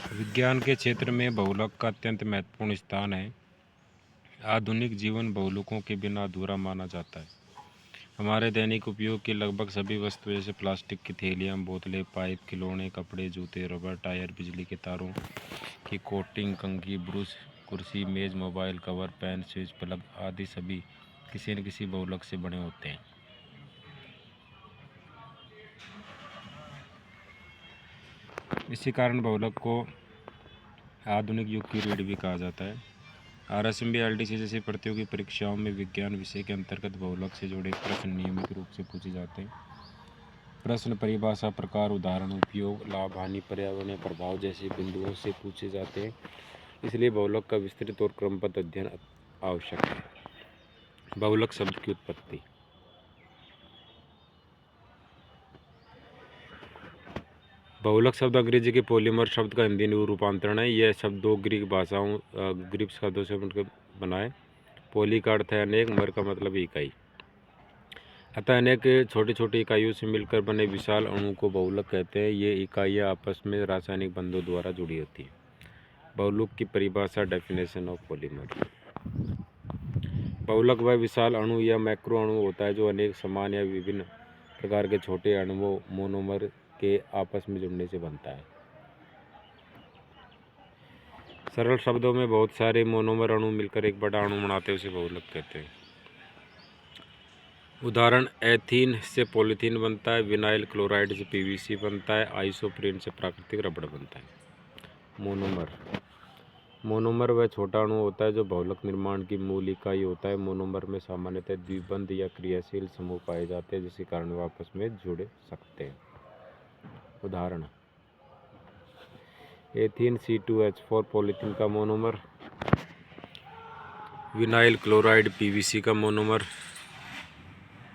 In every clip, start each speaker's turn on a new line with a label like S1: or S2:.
S1: विज्ञान के क्षेत्र में बहुलक का अत्यंत महत्वपूर्ण स्थान है। आधुनिक जीवन बहुलकों के बिना अधूरा माना जाता है। हमारे दैनिक उपयोग की लगभग सभी वस्तुएं जैसे प्लास्टिक की थैलियाँ, बोतलें, पाइप, खिलौने, कपड़े, जूते, रबर, टायर, बिजली के तारों की कोटिंग, कंघी, ब्रश, कुर्सी, मेज, mobile cover, pen, switch, plug आदि सभी किसी न किसी बहुलक से बने होते हैं। इसी कारण बहुलक को आधुनिक युग की रीढ़ भी कहा जाता है। RSMB LDC जैसी प्रतियोगी परीक्षाओं में विज्ञान विषय के अंतर्गत बहुलक से जुड़े प्रश्न नियमित रूप से पूछे जाते हैं। प्रश्न परिभाषा, प्रकार, उदाहरण, उपयोग, लाभ, हानि, पर्यावरणीय प्रभाव जैसे बिंदुओं से पूछे जाते हैं। इसलिए बहुलक का विस्तृत और क्रमबद्ध अध्ययन आवश्यक है। बहुलक शब्द की उत्पत्ति। बहुलक शब्द अंग्रेजी के पॉलीमर शब्द का हिंदी रूपांतरण है। यह शब्द दो ग्रीक शब्दों से बना है। पॉली का अर्थ है अनेक, मर का मतलब इकाई। अतः अनेक छोटी छोटी इकाइयों से मिलकर बने विशाल अणु को बहुलक कहते हैं। ये इकाइयाँ आपस में रासायनिक बंधों द्वारा जुड़ी होती हैं। बहुलक की परिभाषा, डेफिनेशन ऑफ पॉलीमर। बहुलक वह विशाल अणु या मैक्रो अणु होता है जो अनेक समान या विभिन्न प्रकार के छोटे अणुओं मोनोमर के आपस में जुड़ने से बनता है। सरल शब्दों में बहुत सारे मोनोमर अणु मिलकर एक बड़ा अणु बनाते हैं, उसे बहुलक कहते हैं। उदाहरण, एथीन से पॉलीथीन बनता है, विनाइल क्लोराइड से PVC बनता है, आइसोप्रीन से प्राकृतिक रबड़ बनता है। मोनोमर वह छोटा अणु होता है जो बहुलक निर्माण की मूल इकाई होता है। मोनोमर में सामान्यतः द्विबंध या क्रियाशील समूह पाए जाते हैं, जिसके कारण वे आपस में जुड़ सकते हैं। उदाहरण, एथीन C2H4 पॉलीथीन का मोनोमर, विनाइल क्लोराइड PVC का मोनोमर,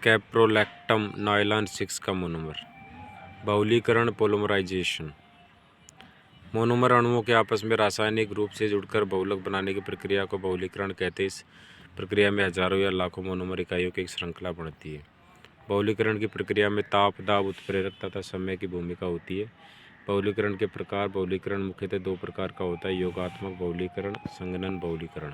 S1: कैप्रोलैक्टम नायलॉन 6 का मोनोमर। बहुलीकरण, पोलिमराइजेशन। मोनोमर अणुओं के आपस में रासायनिक रूप से जुड़कर बहुलक बनाने की प्रक्रिया को बहुलीकरण कहते हैं। इस प्रक्रिया में हजारों या लाखों मोनोमर इकाइयों की एक श्रृंखला बनती है। बहुलीकरण की प्रक्रिया में ताप, दाब, उत्प्रेरक तथा समय की भूमिका होती है। बहुलीकरण के प्रकार। बहुलीकरण मुख्यतः दो प्रकार का होता है, योगात्मक बहुलीकरण, संघनन बहुलीकरण।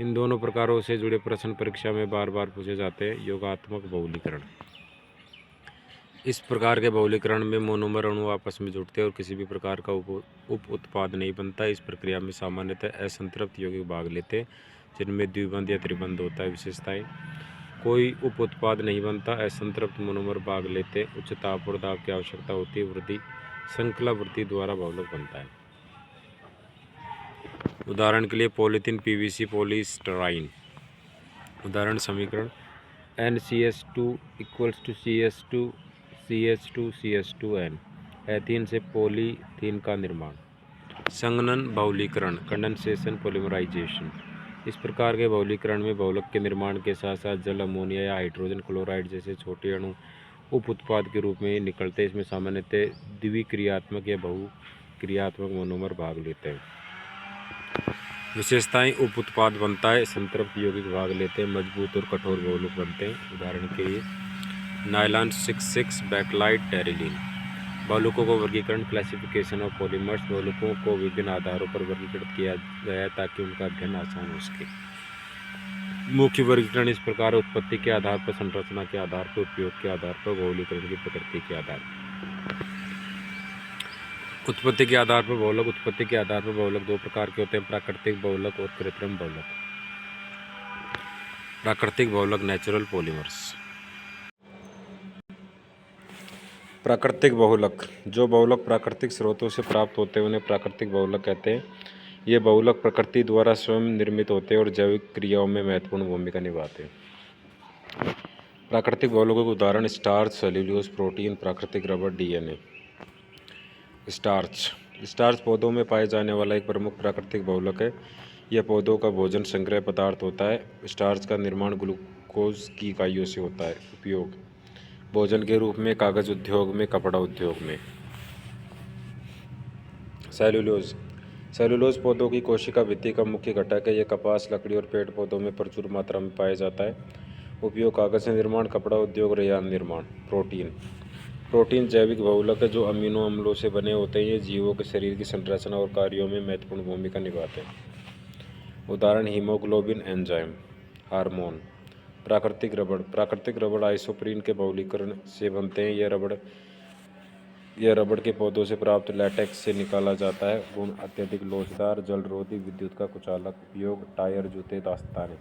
S1: इन दोनों प्रकारों से जुड़े प्रश्न परीक्षा में बार बार पूछे जाते हैं। योगात्मक बहुलीकरण। इस प्रकार के बहुलीकरण में मोनोमर अणु आपस में जुड़ते हैं और किसी भी प्रकार का उप उत्पाद नहीं बनता। इस प्रक्रिया में सामान्यतः असंतृप्त यौगिक भाग लेते हैं, जिनमें द्विबंध या त्रिबंध होता है। विशेषताएं, कोई उप उत्पाद नहीं बनता। असंतृप्त मोनोमर भाग लेते हैं। उच्च ताप और दाब की आवश्यकता होती है। वृद्धि, श्रृंखला वृद्धि द्वारा बहुलक बनता है। उदाहरण के लिए पॉलीथीन, PVC, पॉलीस्टराइन। उदाहरण समीकरण, NCS2 = CH2CH2CH2N। एथीन से पॉलीथीन का निर्माण। संघनन बहुलीकरण, कंडेंसेशन, पॉलिमराइजेशन। इस प्रकार के बहुलीकरण में बहुलक के निर्माण के साथ साथ जल, अमोनिया या हाइड्रोजन क्लोराइड जैसे छोटे अणु उप उत्पाद के रूप में निकलते हैं। इसमें सामान्यतः द्विक्रियात्मक या बहुक्रियात्मक मोनोमर भाग लेते हैं। विशेषताएं, उप उत्पाद बनता है, संतृप्त यौगिक भाग लेते हैं, मजबूत और कठोर बहुलक बनते हैं। उदाहरण के लिए नायलॉन 6 बैकलाइट, टेरिलीन। बहुलकों को वर्गीकरण, क्लासिफिकेशन ऑफ पॉलीमर्स। बहुलकों को विभिन्न आधारों पर वर्गीकृत किया गया है ताकि उनका अध्ययन आसान हो सके। मुख्य वर्गीकरण इस प्रकार: उत्पत्ति के आधार पर, संरचना के आधार पर, उपयोग के आधार पर, बहुलीकरण की प्रकृति के आधार पर। उत्पत्ति के आधार पर बहुलक। उत्पत्ति के आधार पर बहुलक दो प्रकार के होते हैं, प्राकृतिक बहुलक और कृत्रिम बहुलक। प्राकृतिक बहुलक, नेचुरल पॉलीमर्स। प्राकृतिक बहुलक। जो बहुलक प्राकृतिक स्रोतों से प्राप्त होते हैं उन्हें प्राकृतिक बहुलक कहते हैं। ये बहुलक प्रकृति द्वारा स्वयं निर्मित होते हैं और जैविक क्रियाओं में महत्वपूर्ण भूमिका निभाते हैं। प्राकृतिक बहुलकों के उदाहरण: स्टार्च, सेल्यूलोज, प्रोटीन, प्राकृतिक रबड़, DNA। स्टार्च पौधों में पाए जाने वाला एक प्रमुख प्राकृतिक बहुलक है। यह पौधों का भोजन संग्रह पदार्थ होता है। स्टार्च का निर्माण ग्लूकोज की इकाइयों से होता है। उपयोग: भोजन के रूप में, कागज उद्योग में, कपड़ा उद्योग में। सेल्यूलोज पौधों की कोशिका भित्ति का मुख्य घटक है। यह कपास, लकड़ी और पेड़ पौधों में प्रचुर मात्रा में पाया जाता है। उपयोग: कागज से निर्माण, कपड़ा उद्योग, रेयान निर्माण। प्रोटीन: प्रोटीन जैविक बहुलक है जो अमीनो अम्लों से बने होते हैं। ये जीवों के शरीर की संरचना और कार्यों में महत्वपूर्ण भूमिका निभाते हैं। उदाहरण हीमोग्लोबिन एंजाइम। हार्मोन। प्राकृतिक रबड़। प्राकृतिक रबड़ आइसोप्रीन के बहुलीकरण से बनते हैं। यह रबड़ के पौधों से प्राप्त लैटेक्स से निकाला जाता है। गुण अत्यधिक लोचदार, जलरोधी, विद्युत का कुचालक। उपयोग टायर, जूते, दस्ताने।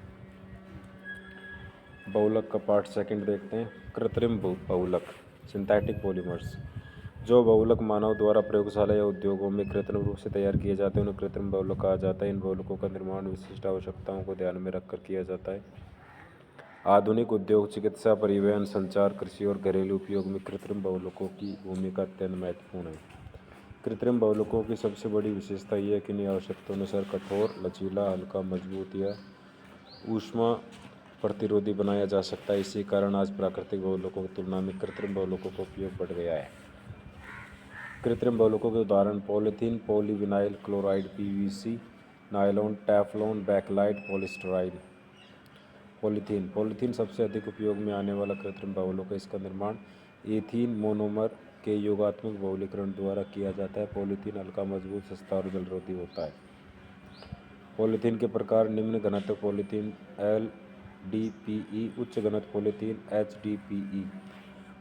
S1: बहुलक का पार्ट सेकंड देखते हैं। कृत्रिम बहुलक, सिंथेटिक पॉलीमर्स। जो बहुलक मानव द्वारा प्रयोगशाला या उद्योगों में कृत्रिम रूप से तैयार किए जाते हैं उन्हें कृत्रिम बहुलक कहा जाता है। इन बहुलकों का निर्माण विशिष्ट आवश्यकताओं को ध्यान में रखकर किया जाता है। आधुनिक उद्योग, चिकित्सा, परिवहन, संचार, कृषि और घरेलू उपयोग में कृत्रिम बहुलकों की भूमिका अत्यंत महत्वपूर्ण है। कृत्रिम बहुलकों की सबसे बड़ी विशेषता यह है कि इन्हें आवश्यकतानुसार कठोर, लचीला, हल्का, मजबूत या ऊष्मा प्रतिरोधी बनाया जा सकता है। इसी कारण आज प्राकृतिक बहुलकों की तुलना में कृत्रिम बहुलकों का उपयोग बढ़ गया है। कृत्रिम बहुलकों के उदाहरण polythene, polyvinyl chloride, PVC, nylon, Teflon, bakelite, polystyrene. Polythene सबसे अधिक उपयोग में आने वाला कृत्रिम बहुलक है। इसका निर्माण एथीन मोनोमर के योगात्मक बहुलीकरण द्वारा किया जाता है। पॉलीथीन हल्का, मजबूत, सस्ता और जलरोधी होता है। पॉलीथीन के प्रकार निम्न घनत्व पॉलीथीन LDPE, उच्च घनत्व पॉलीथीन HDPE।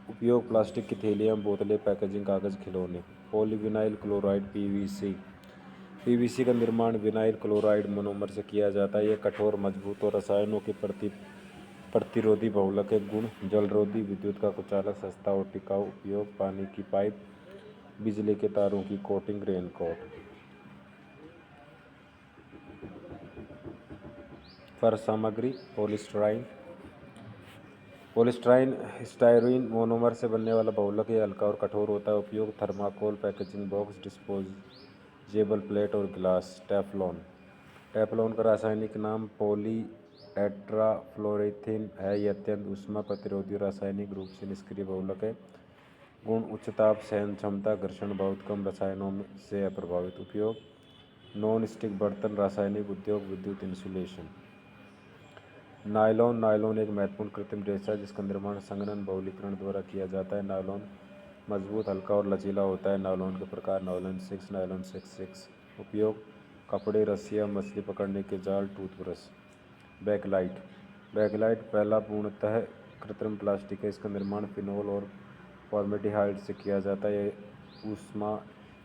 S1: उपयोग प्लास्टिक की थैलियाँ, बोतलें, पैकेजिंग, कागज़, खिलौने। पॉलीविनाइल क्लोराइड PVC का निर्माण विनाइल क्लोराइड मोनोमर से किया जाता है। यह कठोर, मजबूत और रसायनों के प्रतिरोधी बहुलक है। गुण जलरोधी, विद्युत का कुचालक, सस्ता और टिकाऊ। उपयोग पानी की पाइप, बिजली के तारों की कोटिंग, रेनकोट। फर्श सामग्री पॉलीस्टाइरीन स्टाइरीन मोनोमर से बनने वाला बहुलक है। हल्का और कठोर होता है। उपयोग thermocol, packaging box, disposable plate और गिलास। टेफ्लॉन का रासायनिक नाम पॉलीएट्राफ्लोरोथेन है। यह अत्यंत ऊष्मा प्रतिरोधी रासायनिक रूप से निष्क्रिय बहुलक है। गुण उच्च ताप सहन क्षमता, घर्षण बहुत कम, रसायनों से अप्रभावित। उपयोग नॉन स्टिक बर्तन, रासायनिक उद्योग, विद्युत इंसुलेशन। नायलॉन एक महत्वपूर्ण कृत्रिम रेशा है जिसका निर्माण संघनन बहुलीकरण द्वारा किया जाता है। नायलॉन मजबूत, हल्का और लचीला होता है। नायलॉन के प्रकार नायलॉन 6, नायलॉन 6। उपयोग कपड़े, रस्सियाँ, मछली पकड़ने के जाल, टूथब्रश। बैकलाइट पहला पूर्णतः कृत्रिम प्लास्टिक है। इसका निर्माण फिनोल और फॉर्मेल्डिहाइड से किया जाता है। यह ऊष्मा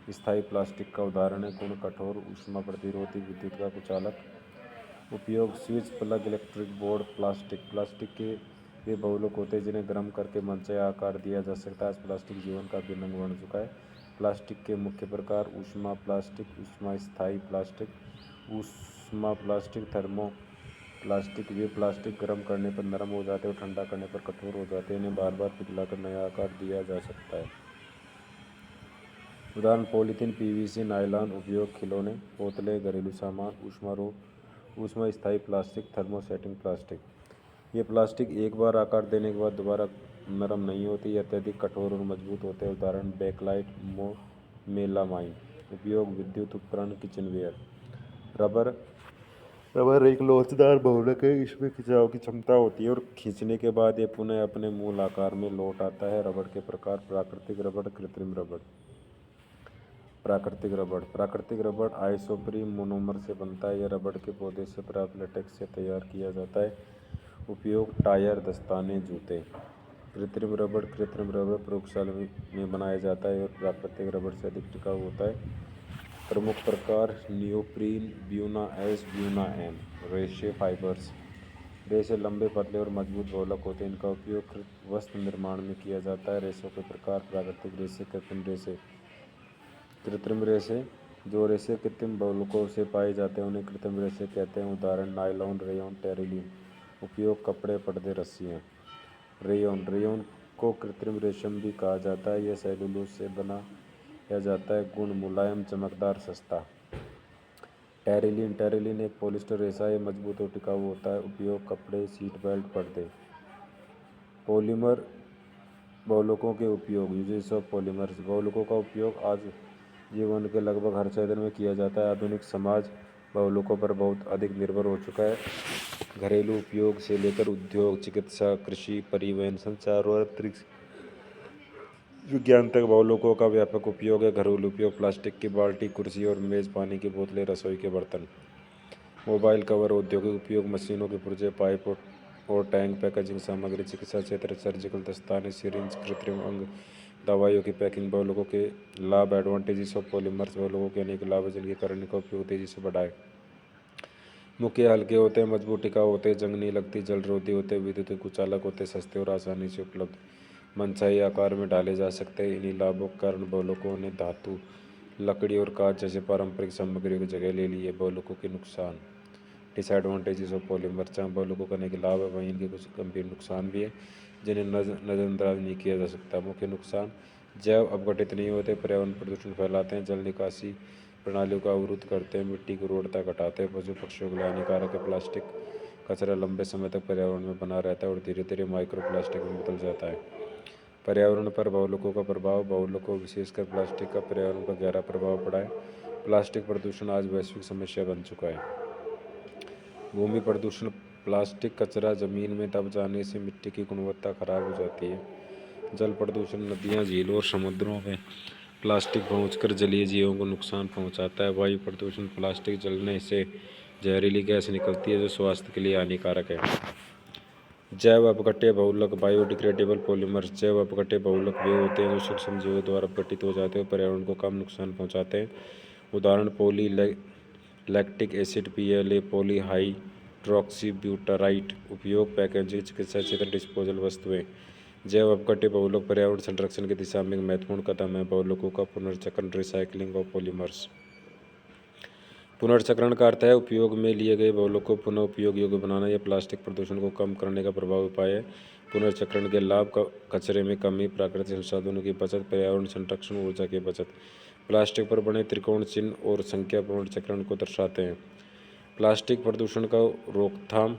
S1: स्थायी प्लास्टिक का उदाहरण है। गुण कठोर, ऊष्मा प्रतिरोधी, विद्युत का कुचालक। उपयोग switch, plug, electric board. Plastic के वे बहुलक होते हैं जिन्हें गर्म करके मनचाहे आकार दिया जा सकता है। आज प्लास्टिक जीवन का अभिन्न अंग बन चुका है। प्लास्टिक के मुख्य प्रकार ऊष्मा प्लास्टिक, ऊष्मा स्थायी प्लास्टिक, ऊष्मा प्लास्टिक, थर्मोप्लास्टिक। वे प्लास्टिक गर्म करने पर नरम हो जाते हैं और ठंडा करने पर कठोर हो जाते हैं। इन्हें बार बार पिघलाकर नया आकार दिया जा सकता है। उदाहरण पॉलीथीन, PVC, नायलॉन। उपयोग खिलौने, बोतलें, घरेलू सामान। ऊष्मा स्थायी प्लास्टिक, थर्मोसेटिंग प्लास्टिक। ये प्लास्टिक एक बार आकार देने के बाद दोबारा नरम नहीं होती। ये अत्यधिक कठोर और मजबूत होते हैं। उदाहरण बैकलाइट, मेलामाइन। उपयोग विद्युत उपकरण, किचनवेयर। रबर एक लोचदार बहुलक है। इसमें खिंचाव की क्षमता होती है और खींचने के बाद ये पुनः अपने मूल आकार में लौट आता है। रबड़ के प्रकार प्राकृतिक रबड़, कृत्रिम रबड़। प्राकृतिक रबड़ आइसोप्रीन मोनोमर से बनता है। यह रबड़ के पौधे से प्राप्त लेटेक्स से तैयार किया जाता है। उपयोग टायर, दस्ताने, जूते। कृत्रिम रबड़ प्रयोगशाला में बनाया जाता है और प्राकृतिक रबड़ से अधिक टिकाऊ होता है। प्रमुख प्रकार neoprene, Buena S, Buena M। रेशे फाइबर्स। रेशे लंबे, पतले और मजबूत बहुलक होते हैं। इनका उपयोग वस्त्र निर्माण में किया जाता है। रेशों के प्रकार प्राकृतिक रेशे, कृत्रिम रेशे। जो रेशे कृत्रिम बहुलकों से पाए जाते हैं उन्हें कृत्रिम रेशे कहते हैं। उदाहरण नायलॉन, रेयॉन, टेरिलिन। उपयोग कपड़े, पर्दे, रस्सियाँ। रेयॉन को कृत्रिम रेशम भी कहा जाता है। यह सेलुलोज से बनाया जाता है। गुण मुलायम, चमकदार, सस्ता। टेरिलिन एक पॉलिस्टर रेशा है। मजबूत और टिकाऊ होता है। उपयोग कपड़े, सीट बेल्ट, पर्दे। पॉलीमर बहुलकों के उपयोग। Uses of polymers. बहुलकों का उपयोग आज जीवन के लगभग हर क्षेत्र में किया जाता है। आधुनिक समाज बहुलकों पर बहुत अधिक निर्भर हो चुका है। घरेलू उपयोग से लेकर उद्योग, चिकित्सा, कृषि, परिवहन, संचार और अंतरिक्ष विज्ञान तक बहुलोकों का व्यापक उपयोग है। घरेलू उपयोग प्लास्टिक की बाल्टी, कुर्सी और मेज़, पानी की बोतलें, रसोई के बर्तन, मोबाइल कवर, औद्योगिक उपयोग मशीनों के पुर्जे, पाइप और टैंक, पैकेजिंग सामग्री, चिकित्सा क्षेत्र, सर्जिकल दस्ताने, सिरिंज, कृत्रिम अंग, दवाइयों की पैकिंग। बहुलोकों के लाभ, एडवांटेजेस ऑफ पॉलीमर्स। बहुलोकों के अनेक लाभ हैं जिनके कारण इनका उपयोग तेजी से बढ़ाए। मुख्य हल्के होते हैं, मजबूत टिकाऊ होते हैं, जंग नहीं लगती, जल रोधी होते हैं, विद्युत कुचालक होते हैं, सस्ते और आसानी से उपलब्ध, मनचाही आकार में डाले जा सकते हैं। इन्हीं लाभों के कारण बहुलोकों ने धातु, लकड़ी और कांच जैसे पारंपरिक सामग्रियों की जगह ले ली है। बहुलोकों के नुकसान, डिसएडवांटेजेस ऑफ पॉलीमर। जहाँ बहुलोकों का अनेक लाभ है वहीं इनके कुछ गंभीर नुकसान भी है जिन्हें नज़रअंदाज नहीं किया जा सकता। मुख्य नुकसान, जैव अपघटित नहीं होते, पर्यावरण प्रदूषण फैलाते हैं, जल निकासी प्रणालियों का अवरुद्ध करते हैं, मिट्टी की उर्वरता घटाते हैं, पशु पक्षियों के लिए हानिकारक है। प्लास्टिक कचरा लंबे समय तक पर्यावरण में बना रहता है और धीरे धीरे माइक्रो प्लास्टिक में बदल जाता है। पर्यावरण पर बहुलोकों का प्रभाव, बहुलोकों विशेषकर प्लास्टिक का पर्यावरण पर गहरा प्रभाव पड़ा है। प्लास्टिक प्रदूषण आज वैश्विक समस्या बन चुका है। भूमि प्रदूषण, प्लास्टिक कचरा जमीन में दब जाने से मिट्टी की गुणवत्ता खराब हो जाती है। जल प्रदूषण, नदियाँ, झीलों और समुद्रों में प्लास्टिक पहुंचकर जलीय जीवों को नुकसान पहुंचाता है। वायु प्रदूषण, प्लास्टिक जलने से जहरीली गैस निकलती है जो स्वास्थ्य के लिए हानिकारक है। जैव अपघट्य बहुलक, बायोडिग्रेडेबल पॉलीमर्स। जैव अपघट्य बहुलक वे होते हैं जो सूक्ष्म जीवों द्वारा अपघटित हो जाते हैं और पर्यावरण को कम नुकसान पहुंचाते हैं। उदाहरण, लैक्टिक एसिड, PLA, पॉलीहाइड्रॉक्सीब्यूटाराइट। उपयोग, पैकेजिंग, चिकित्सा क्षेत्र, डिस्पोजल वस्तुएं। जैव अपघट्य बहुलक पर्यावरण संरक्षण की दिशा में एक महत्वपूर्ण कदम है। बहुलकों का पुनर्चक्रण, रिसाइक्लिंग ऑफ पॉलीमर्स। पुनर्चक्रण का अर्थ है उपयोग में लिए गए बहुलकों को पुनः उपयोग योग्य बनाना। यह प्लास्टिक प्रदूषण को कम करने का प्रभावी उपाय है। पुनर्चक्रण के लाभ, कचरे में कमी, प्राकृतिक संसाधनों की बचत, पर्यावरण संरक्षण, ऊर्जा की बचत। प्लास्टिक पर बने त्रिकोण चिन्ह और संख्या पुनर्चक्रण को दर्शाते हैं। प्लास्टिक प्रदूषण का रोकथाम,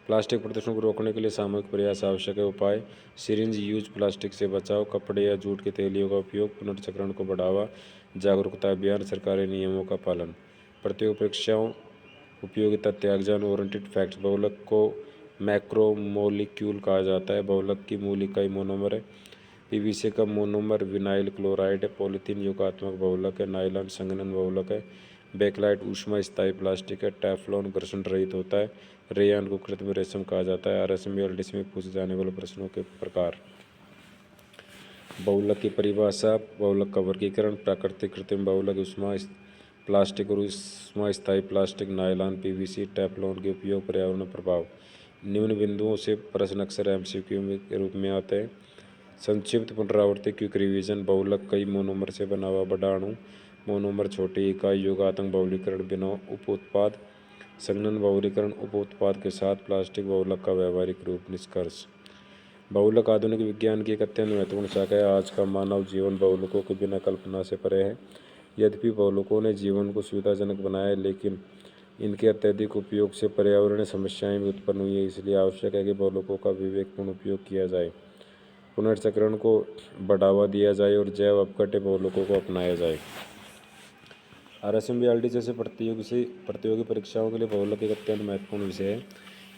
S1: प्लास्टिक प्रदूषण को रोकने के लिए सामूहिक प्रयास आवश्यक है। उपाय, सिरिंज यूज, प्लास्टिक से बचाव, कपड़े या जूट की थैलियों का उपयोग, पुनर्चक्रण को बढ़ावा, जागरूकता अभियान, सरकारी नियमों का पालन। प्रतियोगी परीक्षाओं, उपयोगिता त्याग, जान वारंटेड फैक्ट्स। बहुलक को मैक्रोमोलिक्यूल कहा जाता है। बहुलक की मूल इकाई मोनोमर है। PVC का मोनोमर विनाइल क्लोराइड है। पॉलीथीन योगात्मक बहुलक है। नायलॉन संघनन बहुलक है। बेकलाइट ऊष्मा स्थायी प्लास्टिक है। टेफ्लॉन घर्षण रहित होता है। रेयान को कृत्रिम रेशम कहा जाता है। RSM या LDC में पूछे जाने वाले प्रश्नों के प्रकार। बहुलक की परिभाषा, बहुलक का वर्गीकरण, प्राकृतिक, कृत्रिम बहुलक, ऊष्मा प्लास्टिक और ऊष्मा स्थायी प्लास्टिक, नायलॉन, PVC, टेफ्लॉन के उपयोग, पर्यावरण प्रभाव। निम्न बिंदुओं से प्रश्न अक्सर MCQ के रूप में आते हैं। संक्षिप्त पुनरावृत्ति, क्विक रिवीजन। बहुलक कई मोनोमर से बना हुआ बड़ा अणु। मोनोमर छोटी इकाई। योगात्मक बहुलीकरण बिना उप उत्पाद। संघनन बहुलीकरण उप उत्पाद के साथ प्लास्टिक बहुलक का व्यावहारिक रूप। निष्कर्ष, बहुलक आधुनिक विज्ञान की एक अत्यंत महत्वपूर्ण शाखा है। आज का मानव जीवन बहुलकों के बिना कल्पना से परे है। यद्यपि बहुलकों ने जीवन को सुविधाजनक बनाया है, लेकिन इनके अत्यधिक उपयोग से पर्यावरणीय समस्याएं भी उत्पन्न हुई हैं। इसलिए आवश्यक है कि बहुलकों का विवेकपूर्ण उपयोग किया जाए, पुनर्चक्रण को बढ़ावा दिया जाए और जैव अपघट्य बहुलकों को अपनाया जाए। RSM BLD जैसे प्रतियोगी परीक्षाओं के लिए बहुलक एक अत्यंत महत्वपूर्ण विषय है।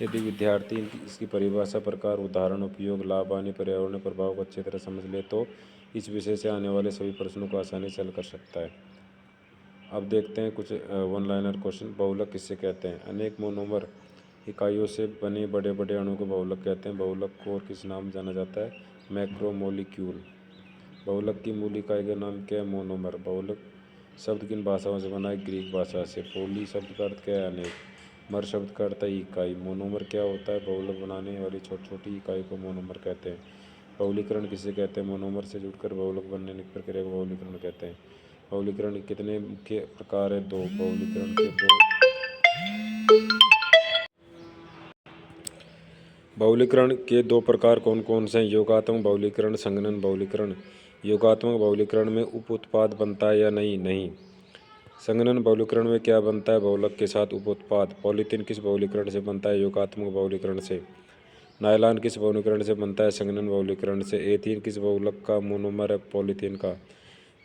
S1: यदि विद्यार्थी इसकी परिभाषा, प्रकार, उदाहरण, उपयोग, लाभ, हानि, पर्यावरण प्रभाव को अच्छी तरह समझ ले तो इस विषय से आने वाले सभी प्रश्नों को आसानी से हल कर सकता है। अब देखते हैं कुछ वन लाइनर क्वेश्चन। बहुलक किससे कहते हैं? अनेक मोनोमर इकाइयों से बने बड़े बड़े अणु को बहुलक कहते हैं। बहुलक को और किस नाम जाना जाता है? मैक्रोमोलिक्यूल। बहुलक की मूल इकाई का नाम क्या है? मोनोमर। बहुलक शब्द किन भाषाओं से बना है? ग्रीक भाषा से। पोली शब्द का अर्थ क्या है? अनेक। मर शब्द का अर्थ है इकाई। मोनोमर क्या होता है? बहुलक बनाने वाली छोटी छोटी इकाई को मोनोमर कहते हैं। बहुलीकरण किसे कहते हैं? मोनोमर से जुड़कर बहुलक बनने की प्रक्रिया को बहुलीकरण कहते हैं। बहुलीकरण के कितने मुख्य प्रकार है? दो। बहुलीकरण के दो बहुलीकरण के दो प्रकार कौन कौन से हैं? योगात्मक बहुलीकरण, संघनन बहुलीकरण। योगात्मक बहुलीकरण में उप उत्पाद बनता है या नहीं? नहीं। संघनन बहुलीकरण में क्या बनता है? बहुलक के साथ उप उत्पाद। पॉलीथीन किस बहुलीकरण से बनता है? योगात्मक बहुलीकरण से। नायलॉन किस बहुलीकरण से बनता है? संघनन बहुलीकरण से। एथीन किस बहुलक का मोनोमर है? पॉलीथीन का।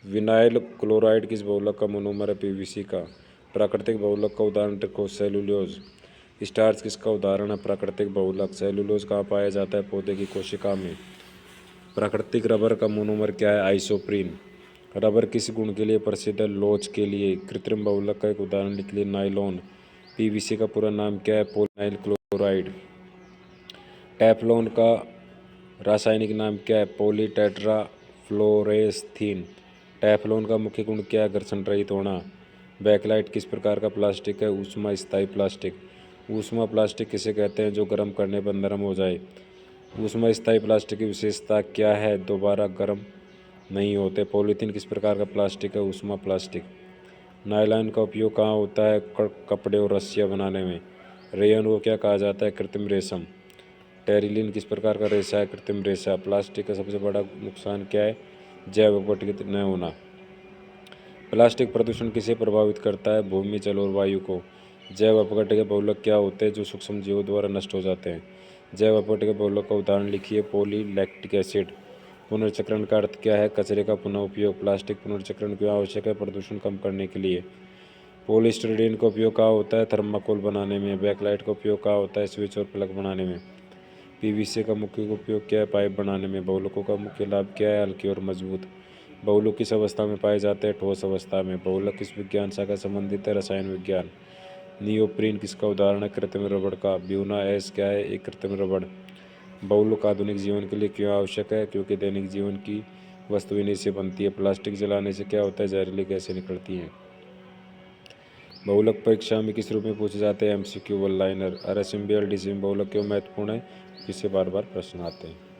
S1: विनाइल क्लोराइड किस बहुलक का मोनोमर है? PVC का। प्राकृतिक बहुलक का उदाहरण देखो, सेलुलोज। स्टार्च किसका उदाहरण है? प्राकृतिक बहुलक। सेलुलोज कहाँ पाया जाता है? पौधे की कोशिका में। प्राकृतिक रबर का मोनोमर क्या है? आइसोप्रीन। रबर किस गुण के लिए प्रसिद्ध है? लोच के लिए। कृत्रिम बहुलक का एक उदाहरण लिख लिए। नायलॉन। पीवीसी का पूरा नाम क्या है? Polyvinyl chloride. टेफ्लॉन का रासायनिक नाम क्या है? पॉलीटेट्राफ्लोरेथीन। टेफ्लॉन का मुख्य गुण क्या है? घर्षण रहित होना। बैकलाइट किस प्रकार का प्लास्टिक है? ऊष्मा स्थायी प्लास्टिक। ऊष्मा प्लास्टिक किसे कहते हैं जो गर्म करने पर नरम हो जाए? ऊष्मा स्थायी प्लास्टिक की विशेषता क्या है? दोबारा गर्म नहीं होते। पॉलीथीन किस प्रकार का प्लास्टिक है? ऊष्मा प्लास्टिक। नायलॉन का उपयोग कहाँ होता है? कपड़े और रस्सियाँ बनाने में। रेयन को क्या कहा जाता है? कृत्रिम रेशम। टेरिलिन किस प्रकार का रेशा है? कृत्रिम रेशा। प्लास्टिक का सबसे बड़ा नुकसान क्या है? जैव अपघटित न होना। प्लास्टिक प्रदूषण किसे प्रभावित करता है? भूमि, जल और वायु को। जैव अपघटित बहुलक क्या होते हैं जो सूक्ष्म जीवों द्वारा नष्ट हो जाते हैं? जैव अपघटित बहुलक का उदाहरण लिखिए। Polylactic acid. पुनर्चक्रण का अर्थ क्या है? कचरे का पुनः उपयोग। प्लास्टिक पुनर्चक्रण क्यों आवश्यक है? प्रदूषण कम करने के लिए। पॉलीस्टाइरीन का उपयोग कहाँ होता है? थर्माकोल बनाने में। बैकलाइट का उपयोग कहाँ होता है? स्विच और प्लग बनाने में। पीवीसी का मुख्य उपयोग क्या है? पाइप बनाने में। बहुलकों का मुख्य लाभ क्या है? हल्के और मजबूत। बहुलक किस अवस्था में पाए जाते हैं? ठोस अवस्था में। बहुलक किस विज्ञान शाखा से संबंधित है? रसायन विज्ञान। नियोप्रीन किसका उदाहरण है? कृत्रिम रबड़ का। ब्यूना एस क्या है? एक कृत्रिम रबड़। बहुलक आधुनिक जीवन के लिए क्यों आवश्यक है? क्योंकि दैनिक जीवन की वस्तु इन्हीं से बनती है। प्लास्टिक जलाने से क्या होता है? जहरीली गैसें निकलती हैं। बहुलक परीक्षा में किस रूप में पूछे जाते हैं? MCQ one liner. अरेसिम्बियल डिसिम बहुलक क्यों महत्वपूर्ण है? इससे बार बार प्रश्न आते हैं।